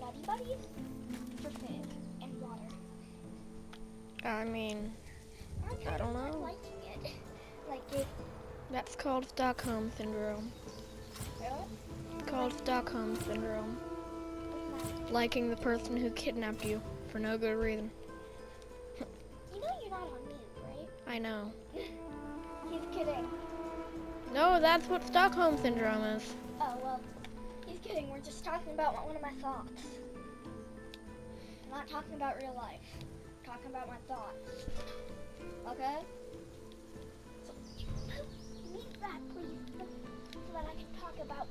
Nutty Buddies for food and water. I mean, I don't know. Liking it. Like it. That's called Stockholm Syndrome. Really? Called Stockholm Syndrome. Liking the person who kidnapped you for no good reason. You know you're not on mute, right? I know. He's kidding. No, that's what Stockholm Syndrome is. Oh, well, he's kidding. We're just talking about one of my thoughts. I'm not talking about real life. I'm talking about my thoughts. Okay? So, leave that, please, so that I can talk about...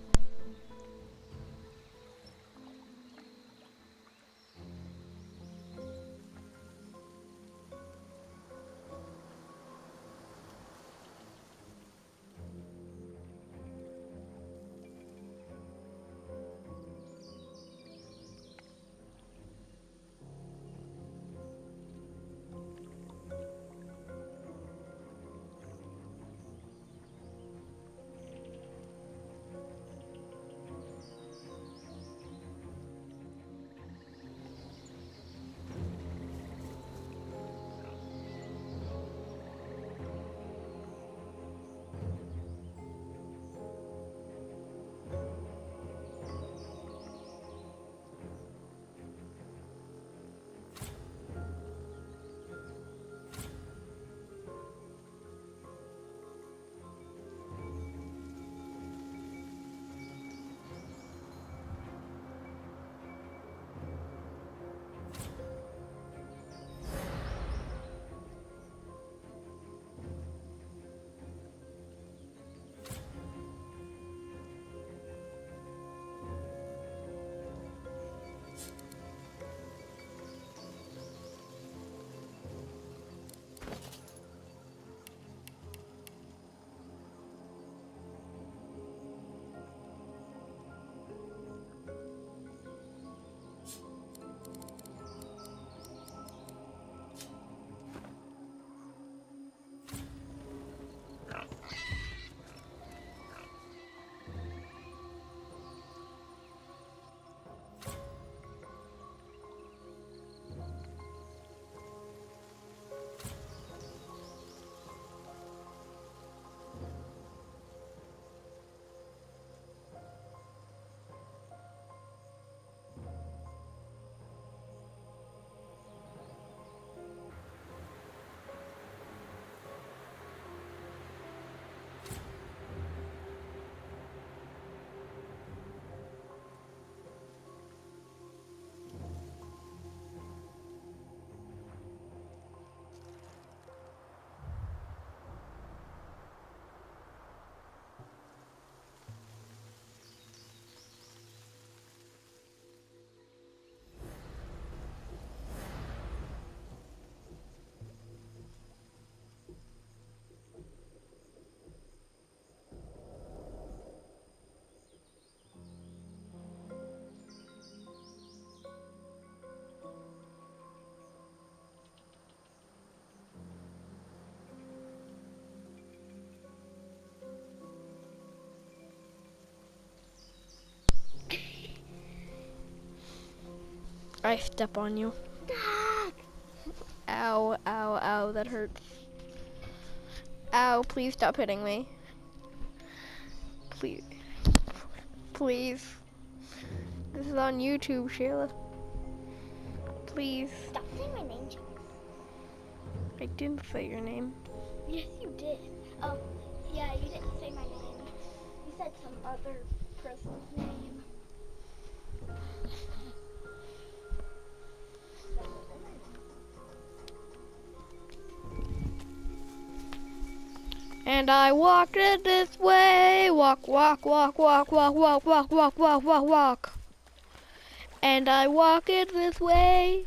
I step on you. Ow, ow, ow, that hurts. Ow, please stop hitting me. Please. Please. This is on YouTube, Sheila. Please. Stop saying my name, John. I didn't say your name. Yes, you did. Yeah, you didn't say my name. You said some other person's name. And I walked it this way. Walk, walk, walk, walk, walk, walk, walk, walk, walk, walk, walk. And I walk it this way.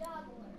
Dog alert.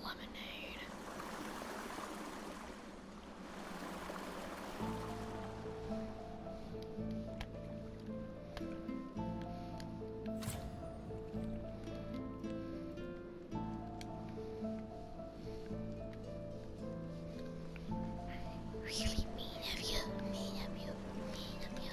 Lemonade. Really mean of you, mean of you, mean of you.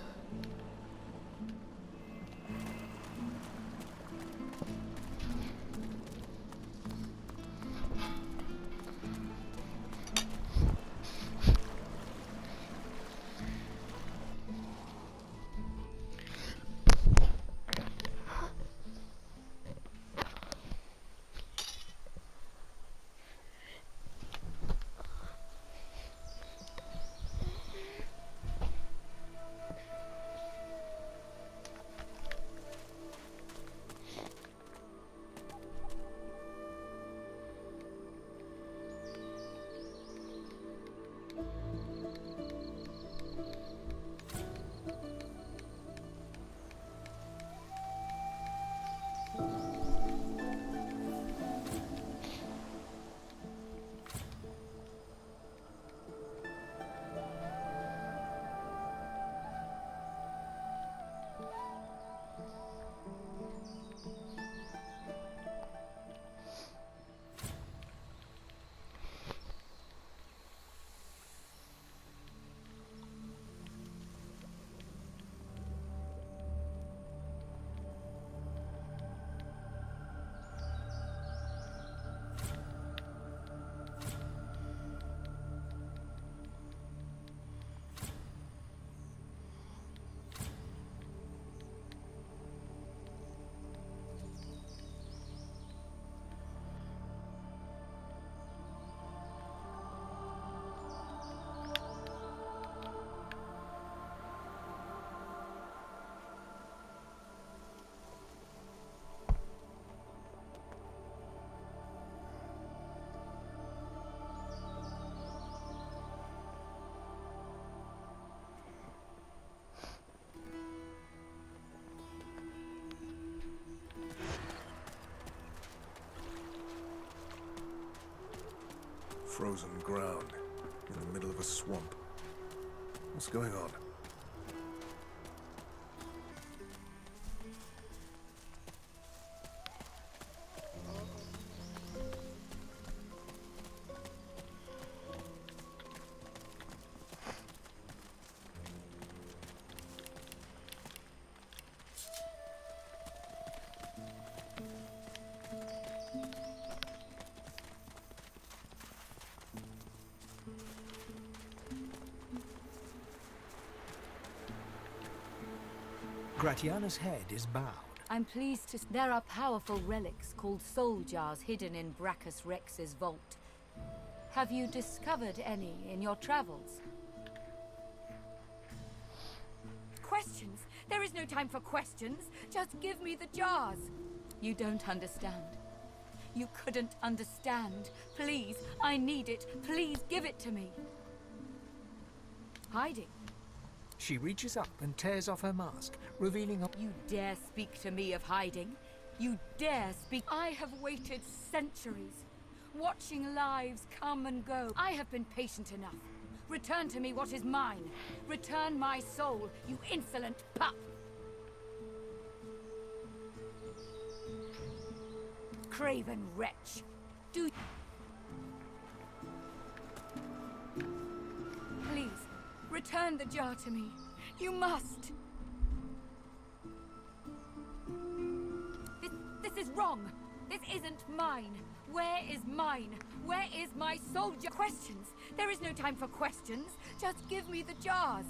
Frozen ground, in the middle of a swamp. What's going on? Gratiana's head is bowed. I'm pleased to... There are powerful relics called soul jars hidden in Brachus Rex's vault. Have you discovered any in your travels? Questions? There is no time for questions. Just give me the jars. You don't understand. You couldn't understand. Please, I need it. Please give it to me. Hiding. She reaches up and tears off her mask, revealing a... You dare speak to me of hiding? You dare speak? I have waited centuries, watching lives come and go. I have been patient enough. Return to me what is mine. Return my soul, you insolent pup! Craven wretch! Do... Please, return the jar to me. You must! This is wrong! This isn't mine! Where is mine? Where is my soul jar? Questions! There is no time for questions! Just give me the jars!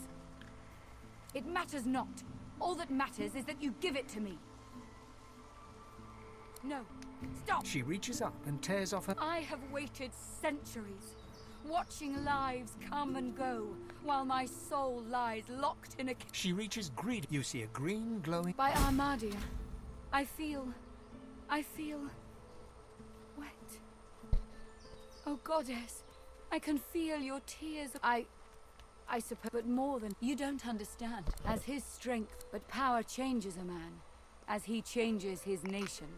It matters not. All that matters is that you give it to me. No. Stop! She reaches up and tears off her... I have waited centuries, watching lives come and go, while my soul lies locked in a... She reaches greed. You see a green glowing... By Armadia, I feel wet. Oh, goddess, I can feel your tears. I suppose, but more than... You don't understand. As his strength, but power changes a man, as he changes his nation.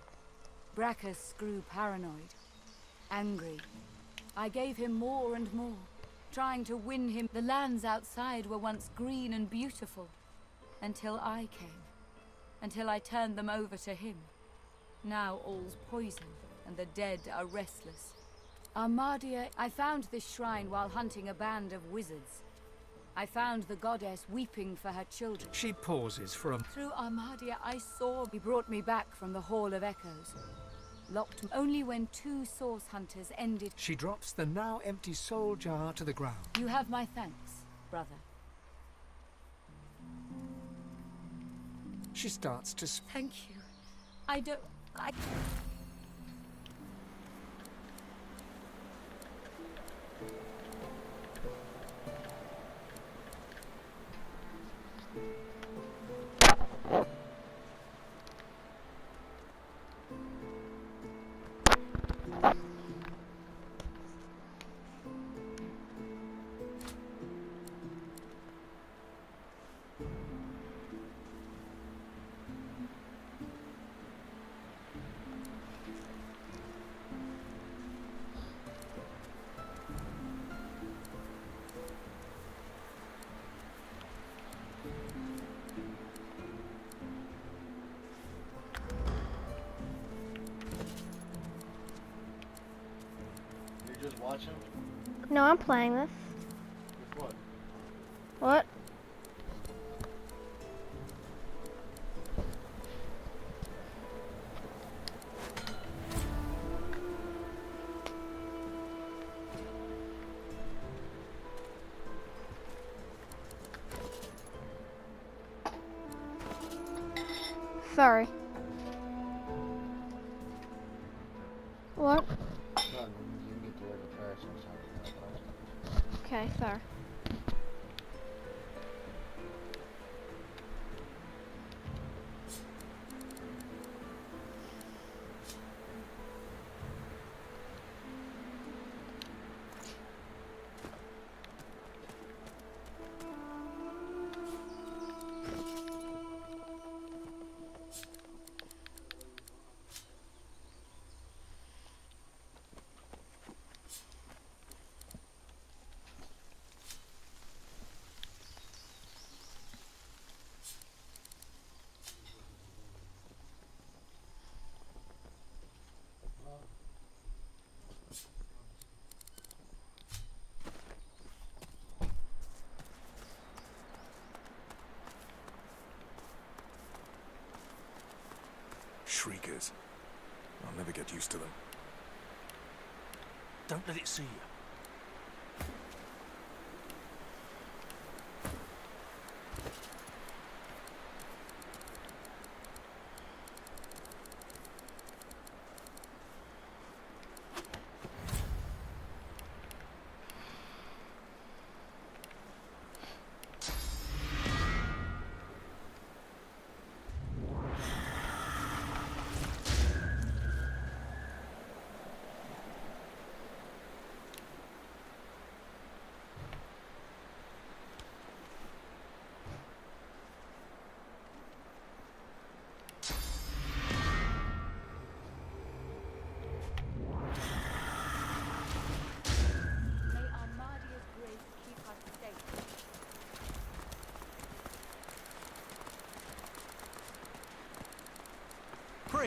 Brachus grew paranoid, angry. I gave him more and more, trying to win him. The lands outside were once green and beautiful, until I came, until I turned them over to him. Now all's poison, and the dead are restless. Armadia, I found this shrine while hunting a band of wizards. I found the goddess weeping for her children. She pauses for a... Through Armadia, I saw... He brought me back from the Hall of Echoes. Locked only when 2 source hunters ended... She drops the now empty soul jar to the ground. You have my thanks, brother. She starts to... Thank you. I don't... Just watching? No, I'm playing this. With what? What? Sorry. What? None. You can get to where the trash is. Okay, sorry. Shriekers. I'll never get used to them. Don't let it see you.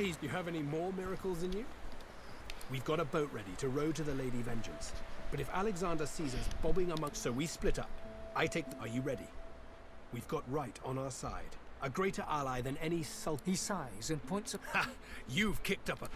Praise. You have any more miracles in you? We've got a boat ready to row to the Lady Vengeance. But if Alexander sees us bobbing among, so we split up. I take. Are you ready? We've got right on our side. A greater ally than any sultan. He sighs and points at... Ha! You've kicked up a...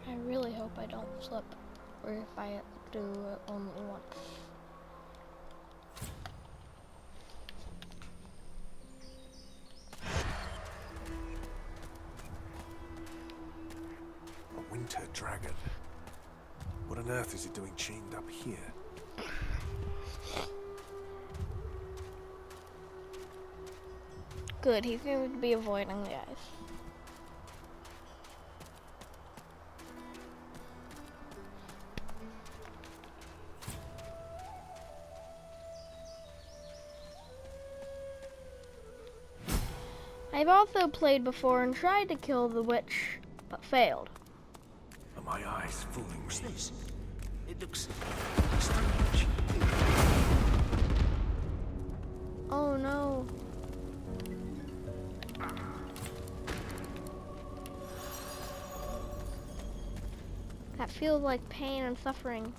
I really hope I don't slip, or if I do it only once. A winter dragon. What on earth is it doing chained up here? Good, he's going to be avoiding the ice. I've also played before and tried to kill the witch, but failed. Are my eyes fooling me? What's this? It looks strange. Oh no. That feels like pain and suffering.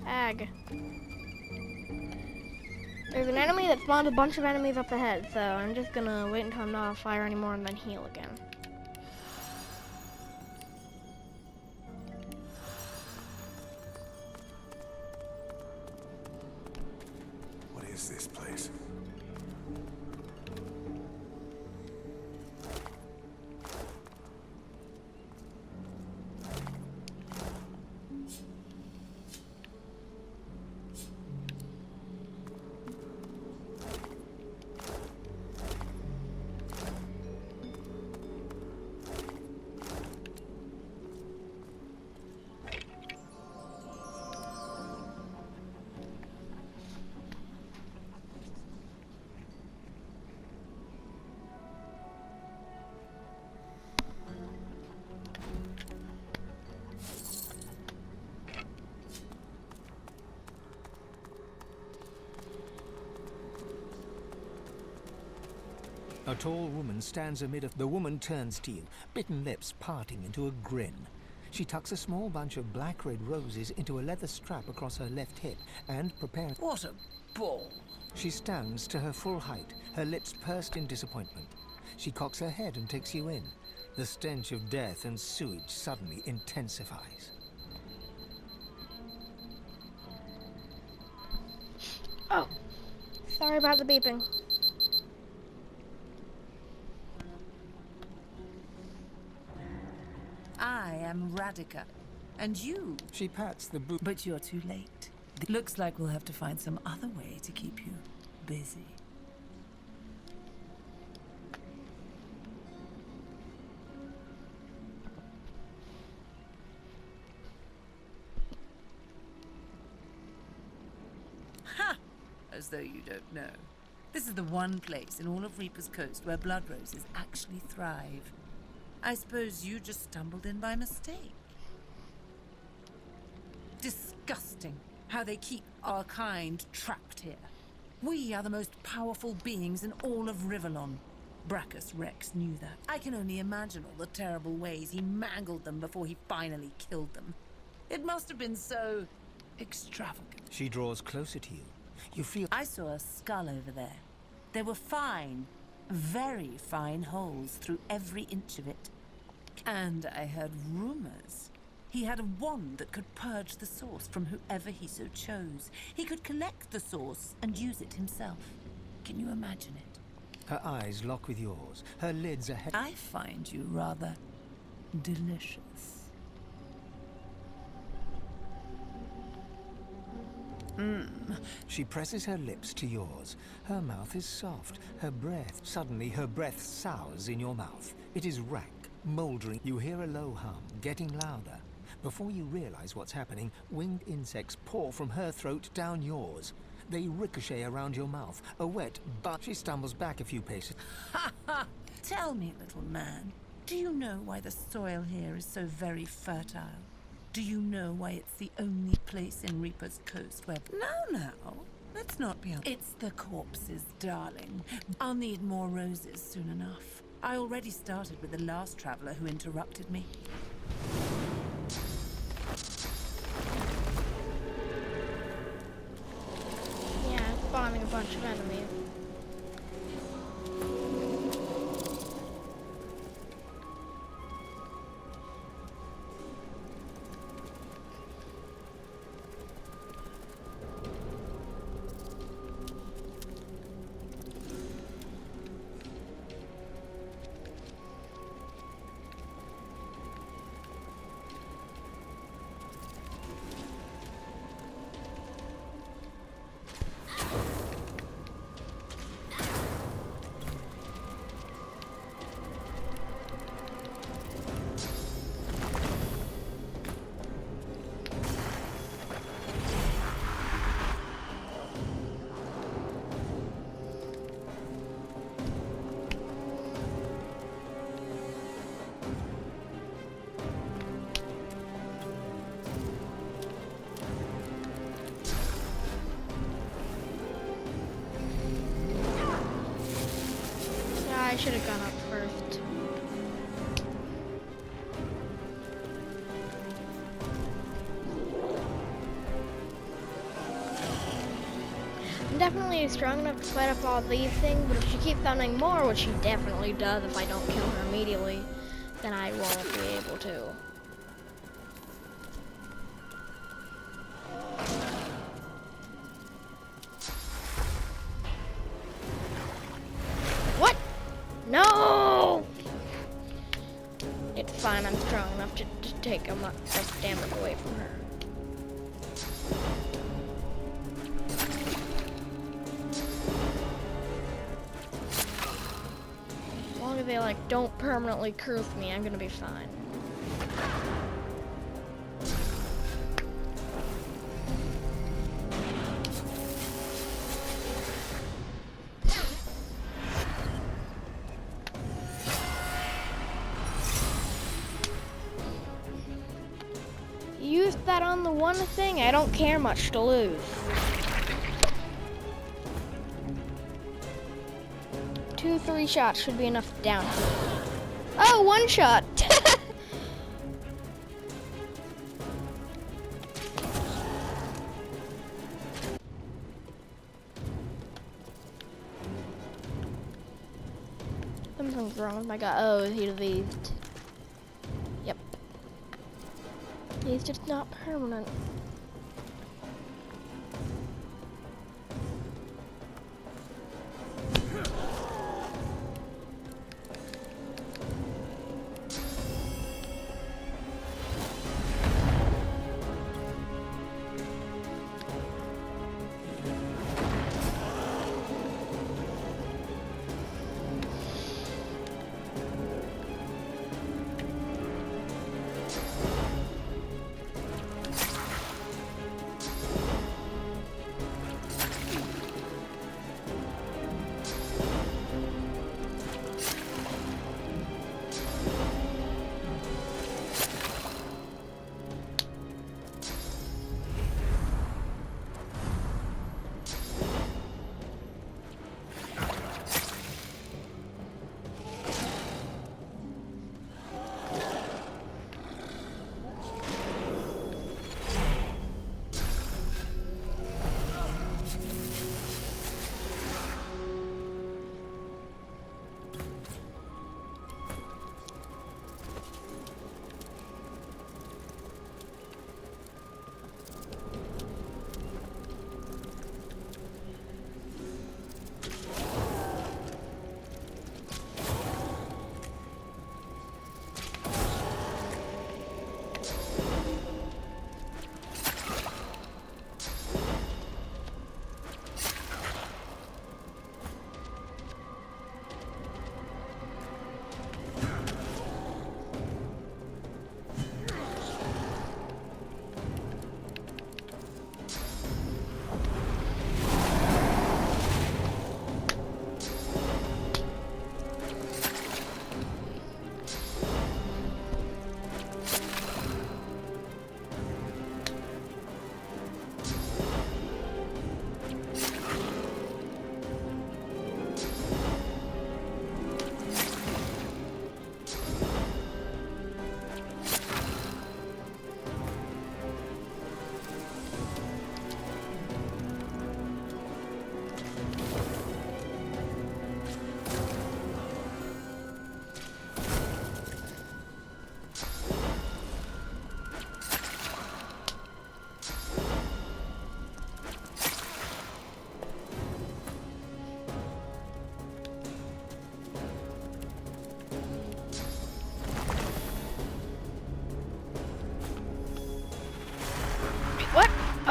Ag. There's an enemy that spawned a bunch of enemies up ahead, so I'm just gonna wait until I'm not on fire anymore and then heal again. What is this place? A tall woman stands amid the woman turns to you, bitten lips parting into a grin. She tucks a small bunch of black-red roses into a leather strap across her left hip and prepares... What a ball! She stands to her full height, her lips pursed in disappointment. She cocks her head and takes you in. The stench of death and sewage suddenly intensifies. Oh, sorry about the beeping. I am Radhika. And you? She pats the boot. But you're too late. Looks like we'll have to find some other way to keep you busy. Ha! As though you don't know. This is the one place in all of Reaper's Coast where blood roses actually thrive. I suppose you just stumbled in by mistake. Disgusting how they keep our kind trapped here. We are the most powerful beings in all of Rivellon. Brachus Rex knew that. I can only imagine all the terrible ways he mangled them before he finally killed them. It must have been so extravagant. She draws closer to you, You feel I saw a skull over there. There were fine, very fine holes through every inch of it. And I heard rumors. He had a wand that could purge the source from whoever he so chose. He could collect the source and use it himself. Can you imagine it? her eyes lock with yours. Her lids are heavy. I find you rather delicious. She presses her lips to yours. Her mouth is soft. Her breath, suddenly her breath sours in your mouth. It is rank, mouldering. You hear a low hum, getting louder. Before you realize what's happening, winged insects pour from her throat down yours. They ricochet around your mouth. A wet butt. She stumbles back a few paces. Ha ha! Tell me, little man, do you know why the soil here is so very fertile? Do you know why it's the only place in Reaper's Coast where... Now, let's not be... It's the corpses, darling. I'll need more roses soon enough. I already started with the last traveler who interrupted me. Yeah, it's spawning a bunch of enemies. I should have gone up first. I'm definitely strong enough to fight up all these things, but if she keeps summoning more, which she definitely does if I don't kill her immediately, then I won't be able to. What? No! It's fine, I'm strong enough to take enough damage away from her. As long as they don't permanently curse me, I'm gonna be fine. Use that on the one thing I don't care much to lose. 2-3 shots should be enough to down her. Oh, 1 shot! Something's wrong with my guy. Oh, he diseased. Yep. He's just not permanent.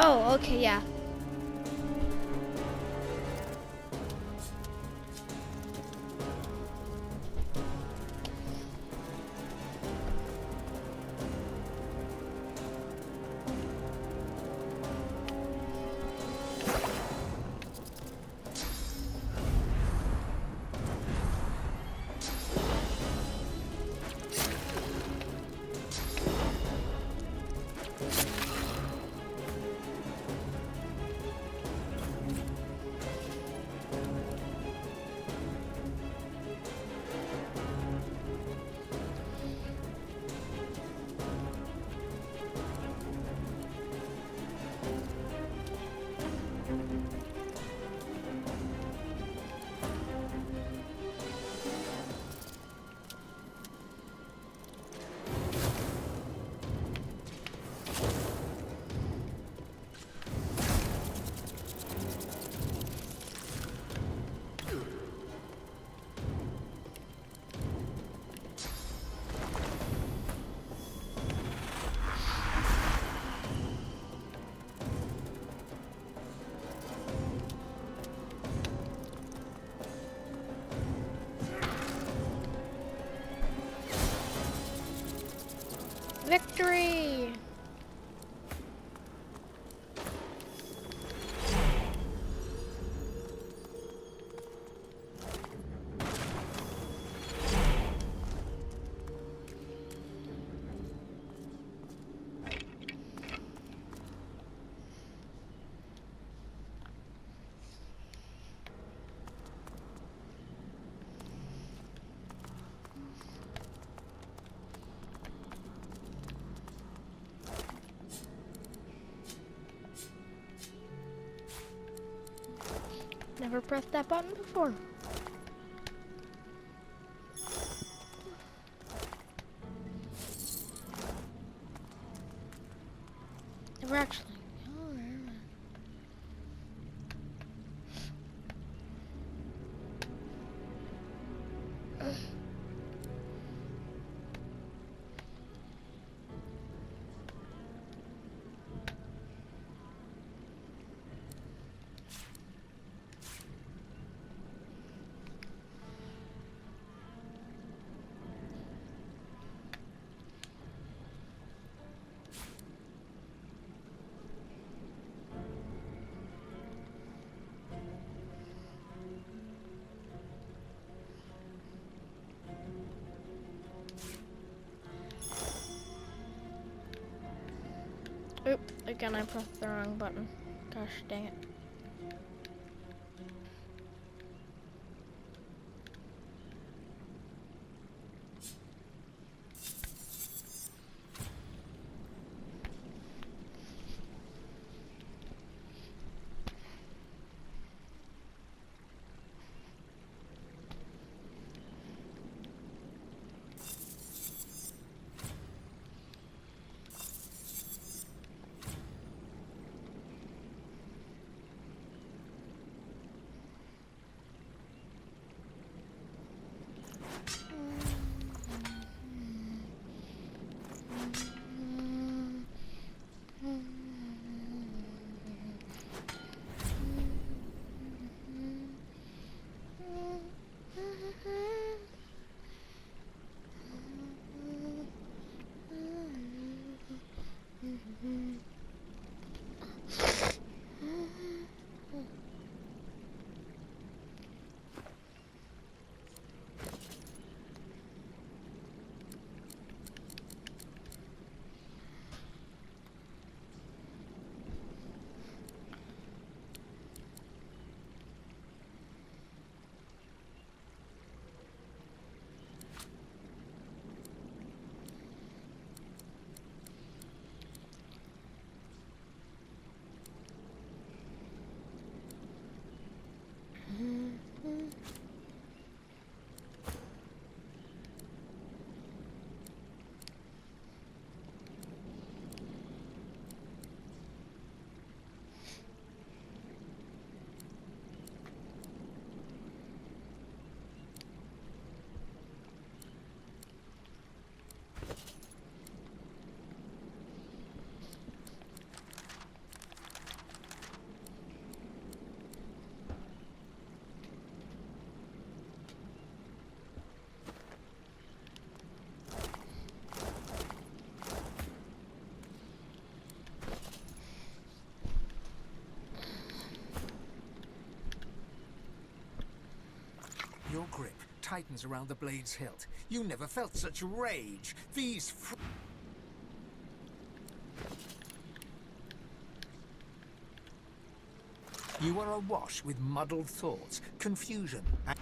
Oh, okay, yeah. Victory! Never pressed that button before. Never actually. Oh, never mind. Oop, again I pressed the wrong button. Gosh dang it. tightens around the blade's hilt. You never felt such rage. You are awash with muddled thoughts, confusion, and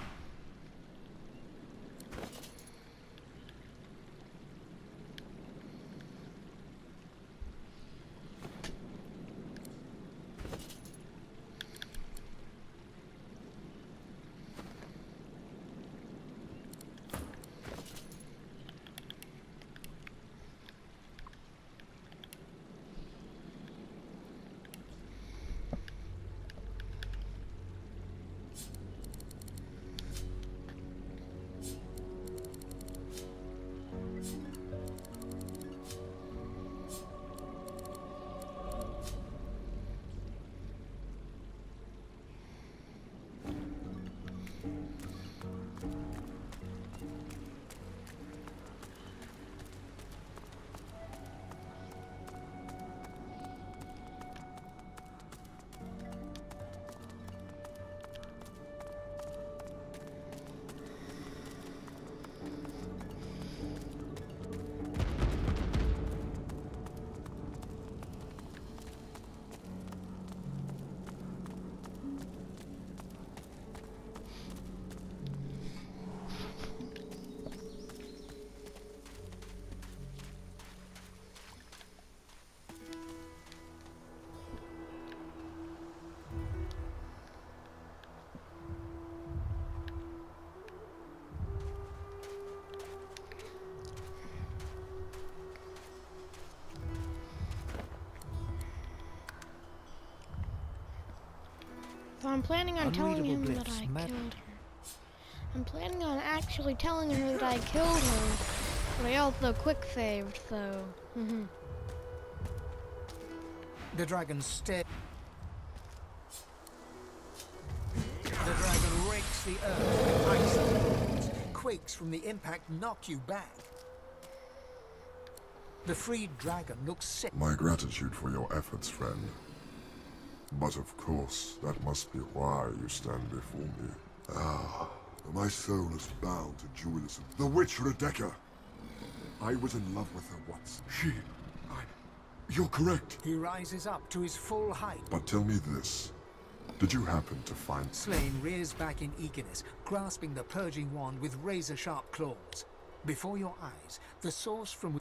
So I'm planning on telling him Unreadable that I glyphs, killed her. I'm planning on actually telling her that I killed her, but I also quick saved, so. the dragon stares. The dragon rakes the earth with ice and winds. Quakes from the impact knock you back. The freed dragon looks sick. My gratitude for your efforts, friend. But of course, that must be why you stand before me. Ah, my soul is bound to Julius, the witch Rebecca. I was in love with her once. You're correct. He rises up to his full height. But tell me this. Did you happen to find... Slain rears back in eagerness, grasping the purging wand with razor-sharp claws. Before your eyes, the source from...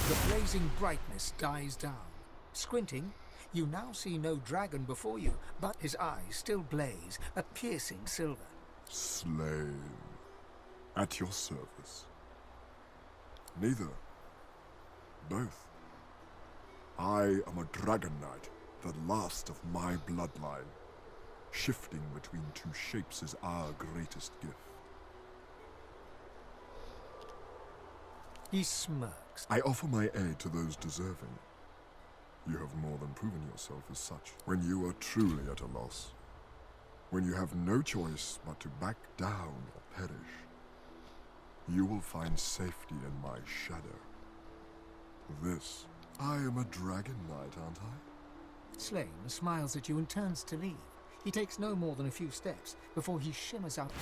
The blazing brightness dies down. Squinting, you now see no dragon before you, but his eyes still blaze, a piercing silver. Slain. At your service. Neither. Both. I am a dragon knight, the last of my bloodline. Shifting between two shapes is our greatest gift. He smirks. I offer my aid to those deserving. You have more than proven yourself as such. When you are truly at a loss, when you have no choice but to back down or perish, you will find safety in my shadow. This, I am a dragon knight, aren't I? Slain smiles at you and turns to leave. He takes no more than a few steps before he shimmers out.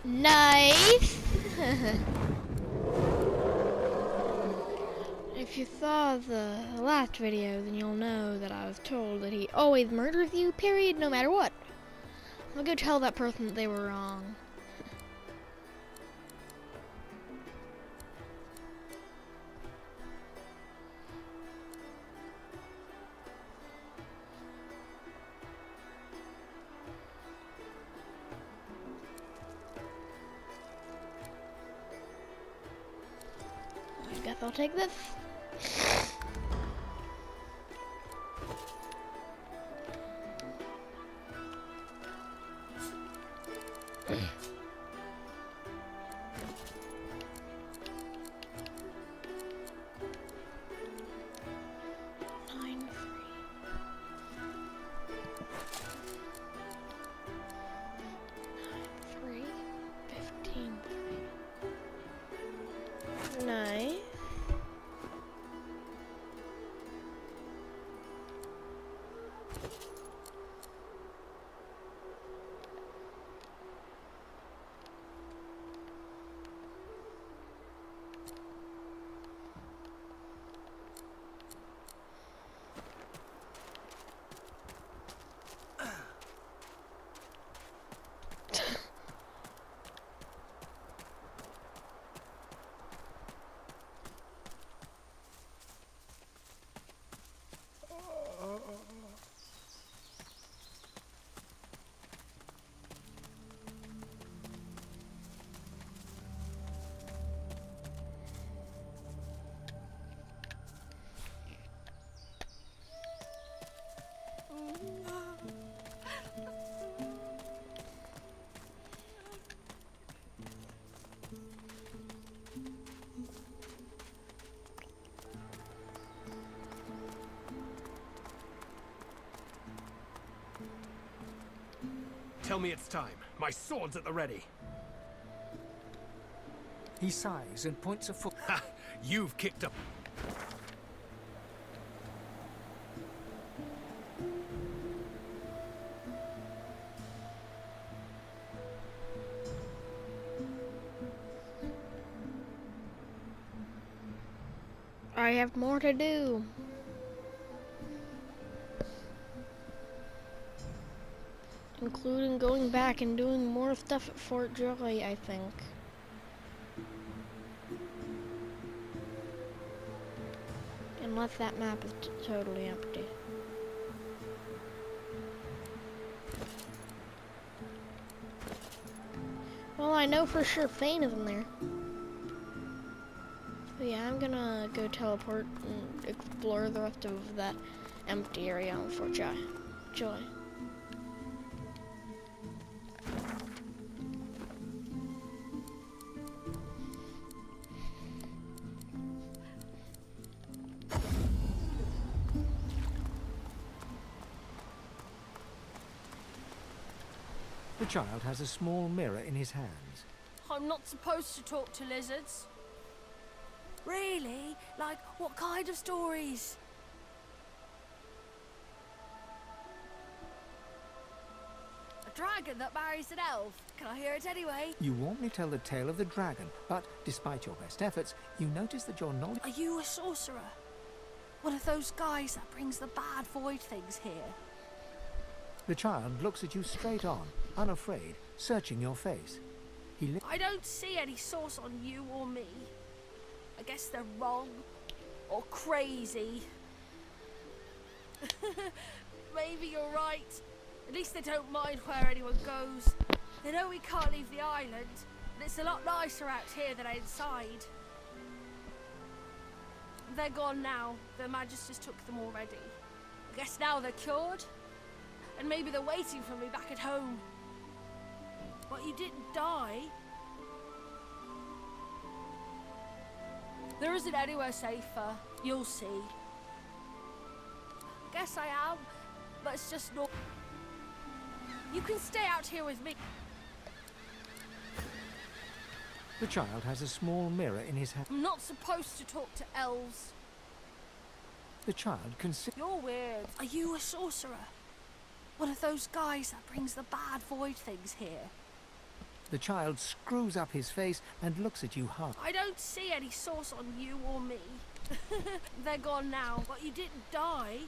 Nice! If you saw the last video, then you'll know that I was told that he always murders you, period, no matter what. I'll go tell that person that they were wrong. I guess I'll take this. Nice. Tell me it's time. My sword's at the ready. He sighs and points a foot. Ha! You've kicked up. I have more to do. Including going back and doing more stuff at Fort Joy, I think. Unless that map is totally empty. Well, I know for sure Fane is in there. So yeah, I'm gonna go teleport and explore the rest of that empty area on Fort Joy. The child has a small mirror in his hands. I'm not supposed to talk to lizards. Really? Like, what kind of stories? A dragon that marries an elf. Can I hear it anyway? You warmly tell the tale of the dragon, but despite your best efforts, you notice that your knowledge... Are you a sorcerer? One of those guys that brings the bad void things here? The child looks at you straight on, unafraid, searching your face. I don't see any source on you or me. I guess they're wrong or crazy. Maybe you're right. At least they don't mind where anyone goes. They know we can't leave the island, and it's a lot nicer out here than inside. They're gone now. The Magisters took them already. I guess now they're cured, and maybe they're waiting for me back at home. But you didn't die. There isn't anywhere safer. You'll see. Guess I am, but it's just not. You can stay out here with me. The child has a small mirror in his hand. I'm not supposed to talk to elves. The child considers... You're weird. Are you a sorcerer? One of those guys that brings the bad void things here? The child screws up his face and looks at you hard. I don't see any source on you or me. They're gone now, but you didn't die.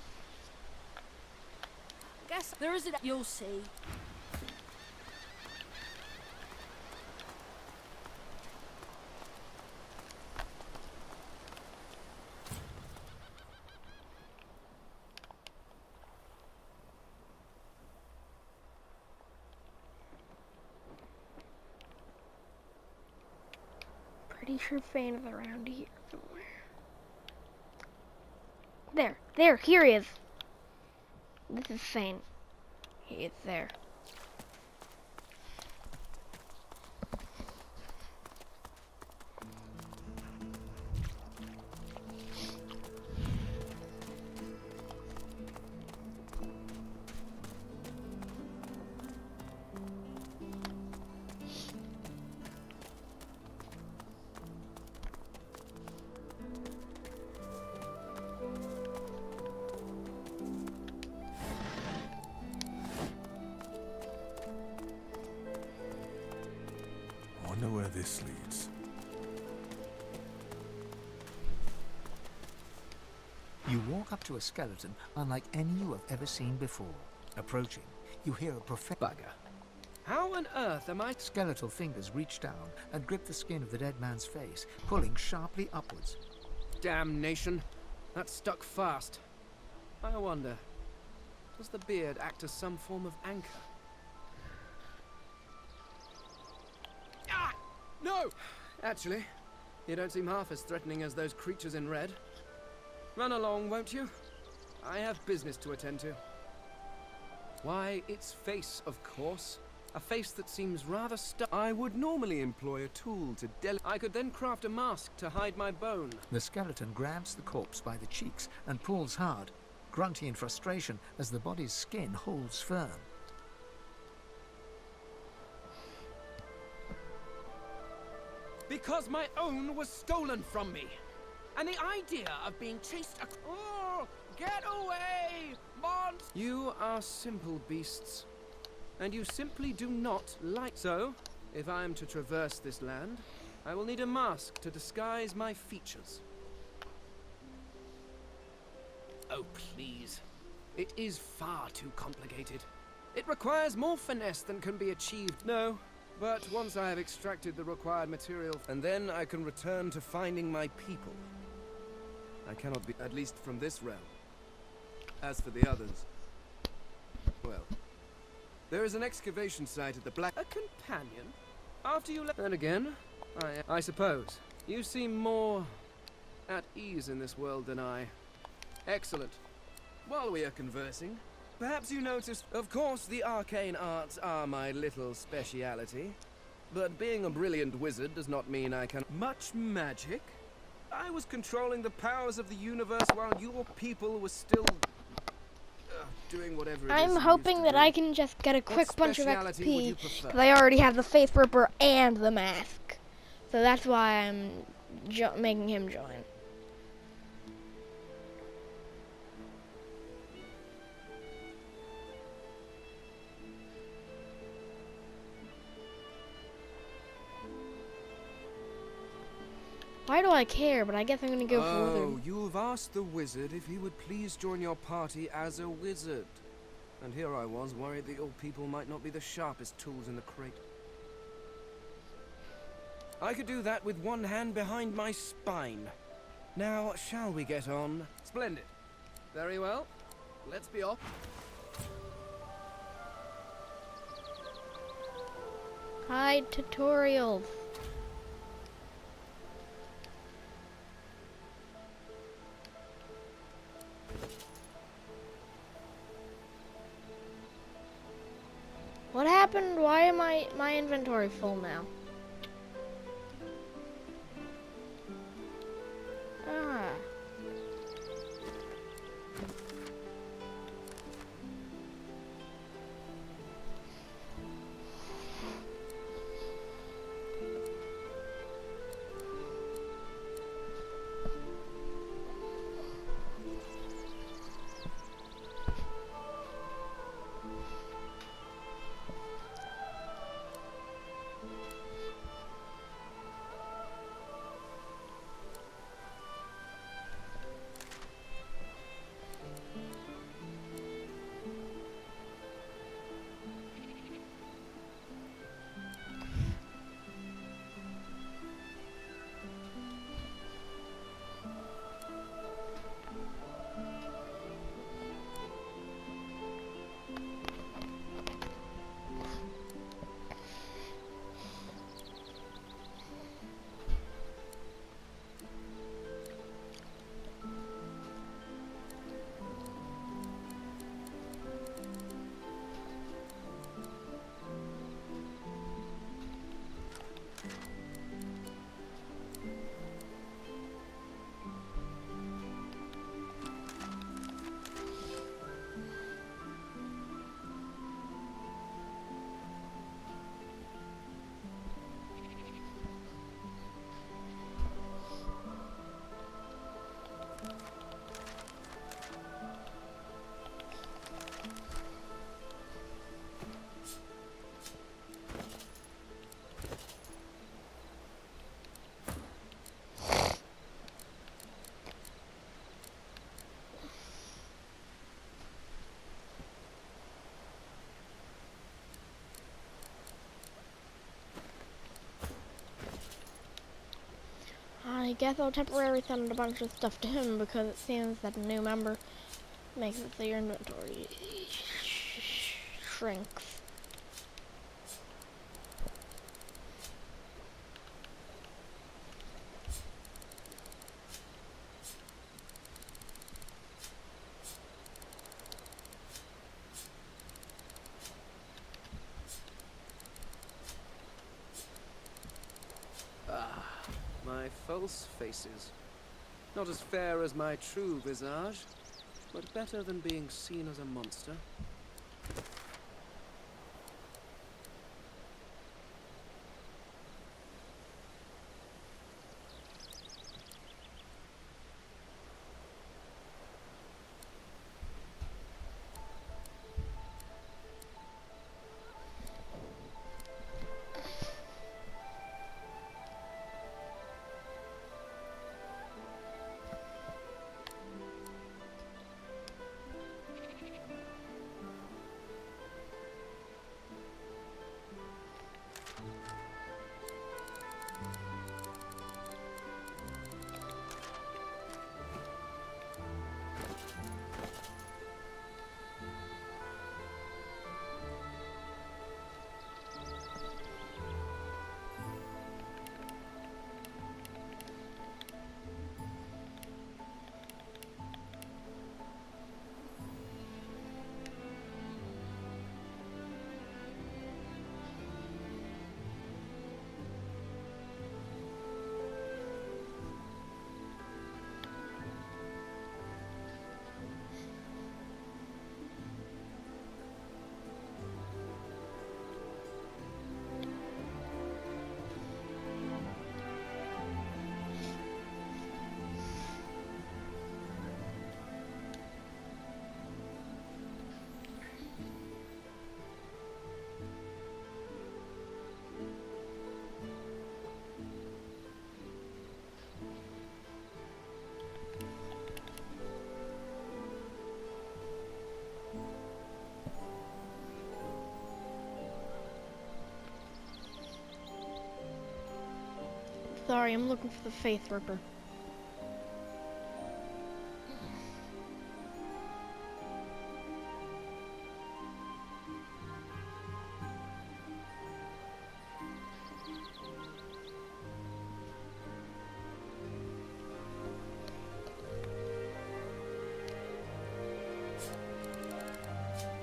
I guess there isn't. You'll see. Pretty sure Fane is around here somewhere. There, here he is. This is Fane. He is there. I wonder where this leads. You walk up to a skeleton unlike any you have ever seen before. Approaching, you hear a prophetic Bugger. How on earth am I? skeletal fingers reach down and grip the skin of the dead man's face, pulling sharply upwards. Damnation. That stuck fast. I wonder, does the beard act as some form of anchor? Ah! No! Actually, you don't seem half as threatening as those creatures in red. Run along, won't you? I have business to attend to. Why, it's face, of course. A face that seems rather I would normally employ a tool to I could then craft a mask to hide my bone. The skeleton grabs the corpse by the cheeks and pulls hard, grunting in frustration as the body's skin holds firm. Because my own was stolen from me. And the idea of being chased Oh, get away, monster! You are simple beasts. And you simply do not like... So, if I am to traverse this land, I will need a mask to disguise my features. Oh, please. It is far too complicated. It requires more finesse than can be achieved. No, but once I have extracted the required material, and then I can return to finding my people. I cannot be, at least from this realm. As for the others, well, there is an excavation site at the Black... A companion? After you left... And again, I suppose, you seem more at ease in this world than I. Excellent. While we are conversing, perhaps you noticed... Of course, the arcane arts are my little speciality. But being a brilliant wizard does not mean I can... Much magic? I was controlling the powers of the universe while your people were still... doing whatever it is I'm hoping that I can just get a quick bunch of XP, because I already have the Faith Ripper and the mask. So that's why I'm making him join. Why do I care? But I guess I'm gonna go for wizard. Oh, you've asked the wizard if he would please join your party as a wizard. And here I was, worried that your people might not be the sharpest tools in the crate. I could do that with one hand behind my spine. Now, shall we get on? Splendid. Very well. Let's be off. Hi, tutorials. What happened? Why am my inventory full now? Ah. I guess I'll temporarily send a bunch of stuff to him because it seems that a new member makes it so your inventory shrinks. My false faces. Not as fair as my true visage, but better than being seen as a monster. Sorry, I'm looking for the Faith Ripper.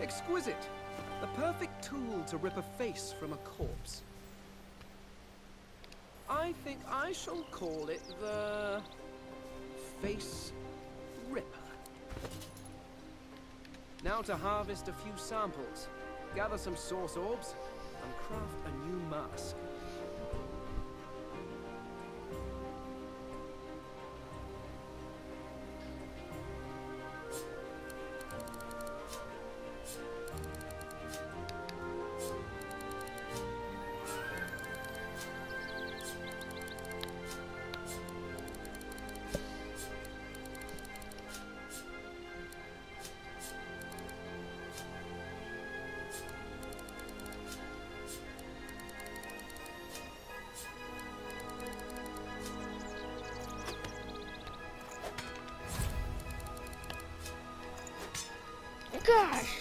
Exquisite. The perfect tool to rip a face from a corpse. I think I shall call it the Face Ripper. Now to harvest a few samples, gather some source orbs, and craft a new mask. Gosh!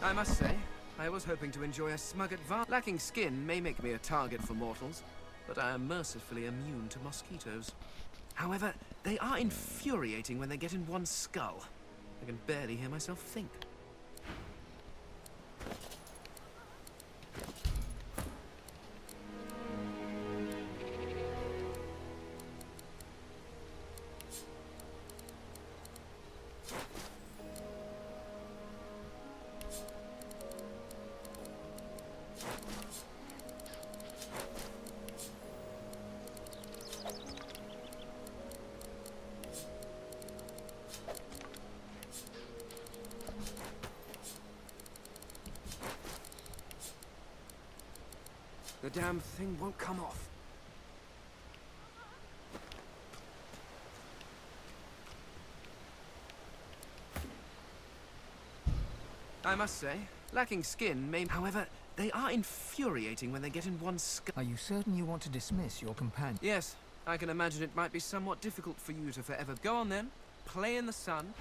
I must say, I was hoping to enjoy a smug advantage. Lacking skin may make me a target for mortals, but I am mercifully immune to mosquitoes. However, they are infuriating when they get in one's skull. I can barely hear myself think. The damn thing won't come off. I must say, lacking skin may... However, they are infuriating when they get in one's skull. Are you certain you want to dismiss your companion? Yes, I can imagine it might be somewhat difficult for you to forever... Go on then, play in the sun.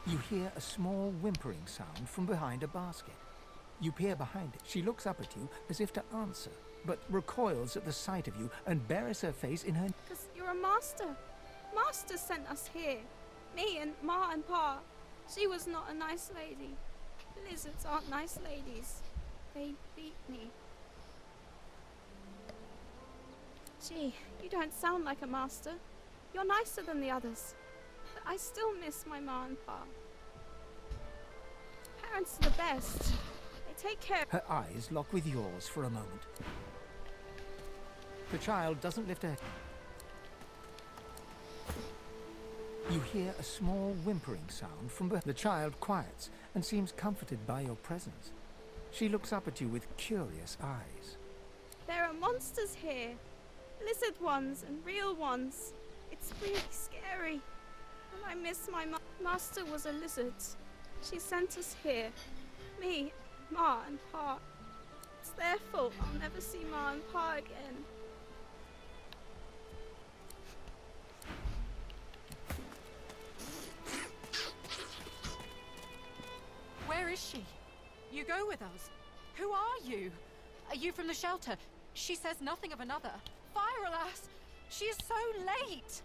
You hear a small whimpering sound from behind a basket. You peer behind it. She looks up at you as if to answer, but recoils at the sight of you and buries her face in her... Because you're a master. Master sent us here. Me and Ma and Pa. She was not a nice lady. Lizards aren't nice ladies. They beat me. Gee, you don't sound like a master. You're nicer than the others. But I still miss my Ma and Pa. Parents are the best. They take care. Her eyes lock with yours for a moment. The child doesn't lift her... You hear a small whimpering sound from behind. The child quiets and seems comforted by your presence. She looks up at you with curious eyes. There are monsters here. Lizard ones and real ones. It's really scary. And I miss my master was a lizard. She sent us here. Me, Ma and Pa. It's their fault. I'll never see Ma and Pa again. Where is she? You go with us. Who are you? Are you from the shelter? She says nothing of another. Fire, alas! She is so late!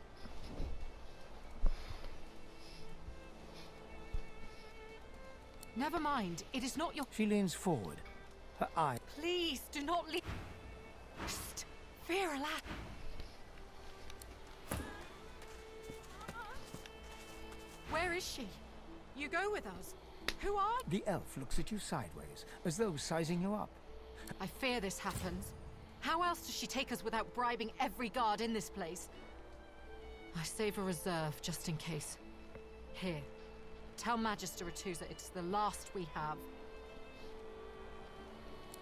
Never mind. It is not your... She leans forward. Her eye... Please, do not leave... Fear, alas! Where is she? You go with us. Who are you? The elf looks at you sideways, as though sizing you up. I fear this happens. How else does she take us without bribing every guard in this place? I save a reserve just in case. Here. Tell Magister Ratusa it's the last we have.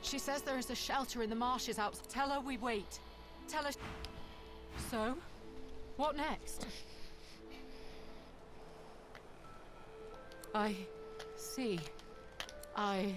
She says there is a shelter in the marshes out. Tell her we wait. Tell her... So? What next? I see. I